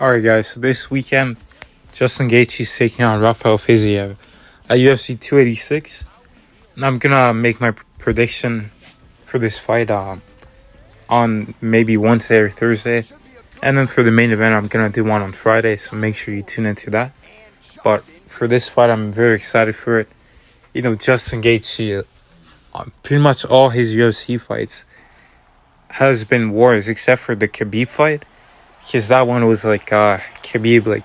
Alright guys, so this weekend, Justin Gaethje is taking on Fiziev at UFC 286. And I'm gonna make my prediction for this fight on maybe Wednesday or Thursday. And then for the main event, I'm gonna do one on Friday, so make sure you tune into that. But for this fight, I'm very excited for it. Justin Gaethje, pretty much all his UFC fights has been wars, except for the Khabib fight. Because that one was Khabib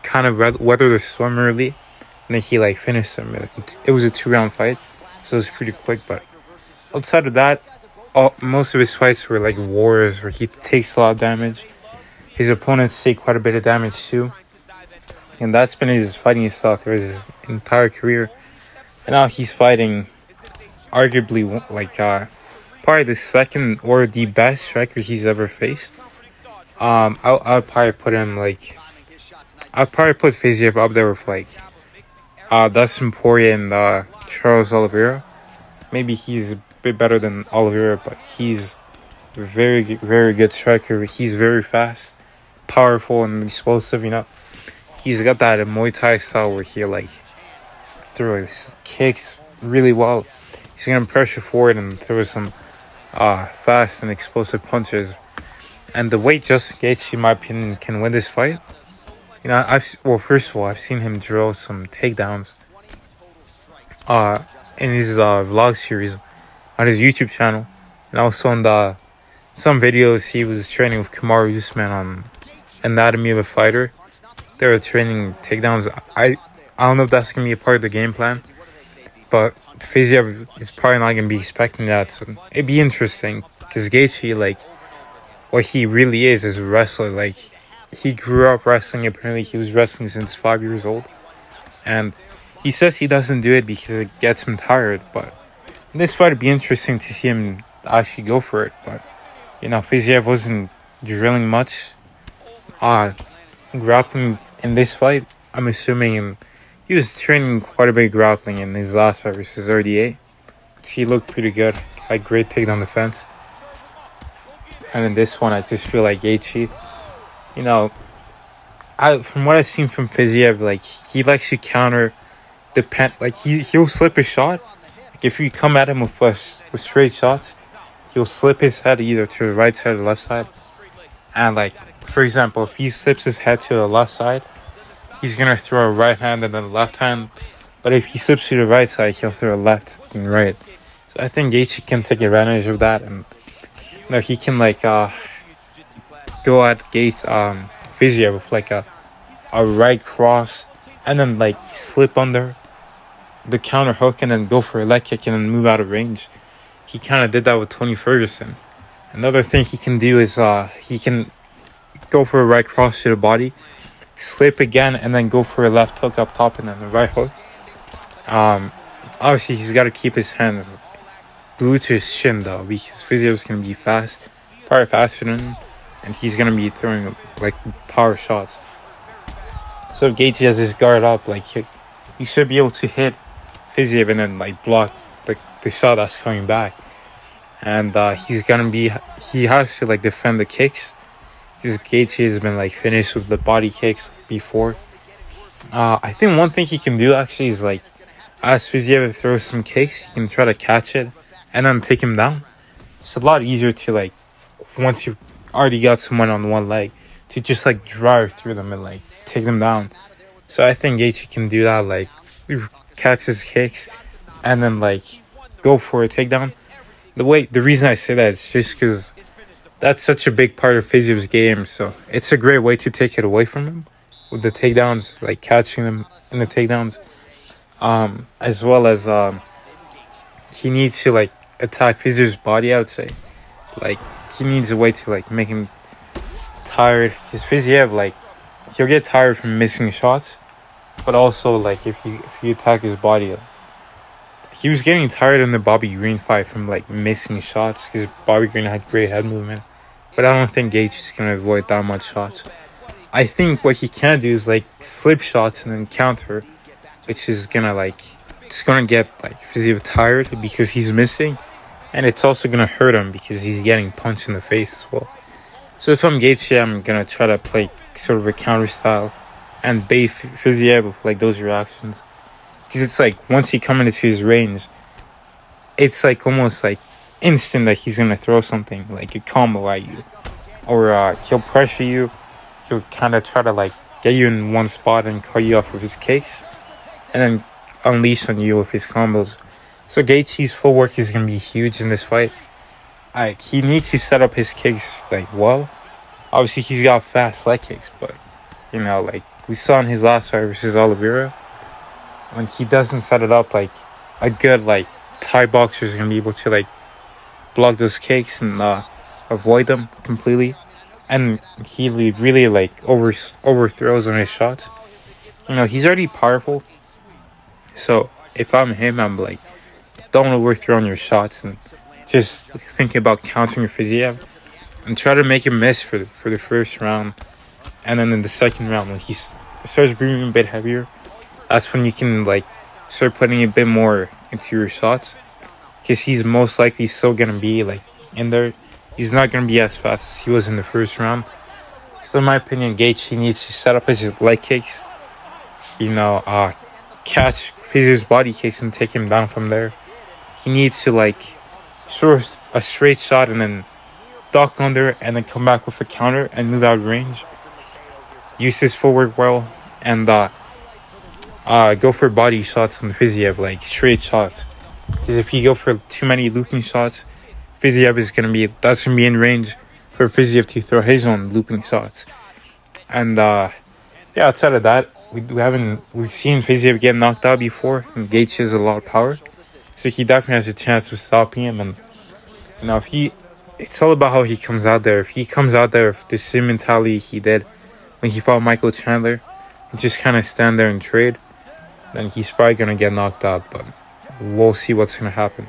kind of weathered the storm early, and then he finished him. It was a 2-round fight, so it was pretty quick. But outside of that, most of his fights were wars where he takes a lot of damage. His opponents take quite a bit of damage too, and that's been his fighting style throughout his entire career. And now he's fighting arguably probably the second or the best striker he's ever faced. I'll probably put him I'll probably put Fiziev up there with Dustin Poirier and Charles Oliveira. Maybe he's a bit better than Oliveira, but he's a very, very good striker. He's very fast, powerful, and explosive. He's got that Muay Thai style where he throws kicks really well. He's gonna pressure forward and throw some fast and explosive punches. And the way Justin Gaethje, in my opinion, can win this fight, first of all, I've seen him drill some takedowns in his vlog series on his YouTube channel, and also in some videos he was training with Kamaru Usman on Anatomy of a Fighter. They were training takedowns. I don't know if that's gonna be a part of the game plan, but Fiziev is probably not gonna be expecting that. So it'd be interesting because Gaethje, what he really is a wrestler. He grew up wrestling. Apparently, he was wrestling since 5 years old. And he says he doesn't do it because it gets him tired. But in this fight, it'd be interesting to see him actually go for it. But, Fiziev wasn't drilling much. Grappling in this fight, I'm assuming he was training quite a bit of grappling in his last fight versus RDA. He looked pretty good. Had great takedown defense. And in this one, I just feel like Gaethje, from what I've seen from Fiziev, he likes to counter he'll slip a shot. If you come at him with straight shots, he'll slip his head either to the right side or the left side. And for example, if he slips his head to the left side, he's gonna throw a right hand and then a left hand. But if he slips to the right side, he'll throw a left and right. So I think Gaethje can take advantage of that, and he can go at Fiziev with a right cross and then slip under the counter hook and then go for a leg kick and then move out of range. He kind of did that with Tony Ferguson. Another thing he can do is he can go for a right cross to the body, slip again, and then go for a left hook up top and then a right hook. Obviously he's got to keep his hands glued to his shin though, because Fiziev's going to be fast, probably faster than him, and he's going to be throwing power shots. So if Gaethje has his guard up, he should be able to hit Fiziev and then block the shot that's coming back. And he has to defend the kicks, because Gaethje has been finished with the body kicks before. I think one thing he can do actually is as Fiziev throws some kicks, he can try to catch it and then take him down. It's a lot easier to once you've already got someone on one leg, to just drive through them and take them down. So I think Gaethje can do that, catch his kicks and then go for a takedown. The reason I say that is just because that's such a big part of Fiziev's game. So it's a great way to take it away from him with the takedowns, catching them in the takedowns, as well as he needs to attack Fiziev's body. I would say he needs a way to make him tired, because Fiziev he'll get tired from missing shots, but also if you attack his body. He was getting tired in the Bobby Green fight from missing shots, because Bobby Green had great head movement, but I don't think Gaethje is gonna avoid that much shots. I think what he can do is slip shots and then counter, which is gonna it's gonna get Fiziev tired because he's missing, and it's also gonna hurt him because he's getting punched in the face as well. So if I'm Gaethje, I'm gonna try to play sort of a counter style and bait Fiziev with like those reactions. Because it's like once he comes into his range, it's like almost like instant that he's gonna throw something like a combo at you, or he'll pressure you. He'll kind of try to like get you in one spot and cut you off with his kicks, and then unleash on you with his combos. So Gaethje's footwork is gonna be huge in this fight. Like he needs to set up his kicks like well. Obviously he's got fast leg kicks, but you know, like we saw in his last fight versus Oliveira, when he doesn't set it up like a good like Thai boxer is gonna be able to like block those kicks and avoid them completely, and he really like overthrows on his shots. You know, he's already powerful, so if I'm him, I'm like, don't overthrow on your shots and just thinking about countering Fiziev and try to make him miss for the first round, and then in the second round when he starts breathing a bit heavier, that's when you can like start putting a bit more into your shots, because he's most likely still gonna be like in there. He's not gonna be as fast as he was in the first round. So in my opinion, Gaethje needs to set up his leg kicks, you know, catch Fiziev's body kicks and take him down from there. He needs to like sort a straight shot and then duck under and then come back with a counter and move out of range. Use his footwork well and go for body shots on Fiziev, like straight shots. Because if you go for too many looping shots, Fiziev is gonna be in range for Fiziev to throw his own looping shots. And yeah, outside of that, we've seen Fiziev get knocked out before, and Gaethje has a lot of power, so he definitely has a chance of stopping him. And you know, it's all about how he comes out there. If he comes out there with the same mentality he did when he fought Michael Chandler, and just kind of stand there and trade, then he's probably gonna get knocked out. But we'll see what's gonna happen.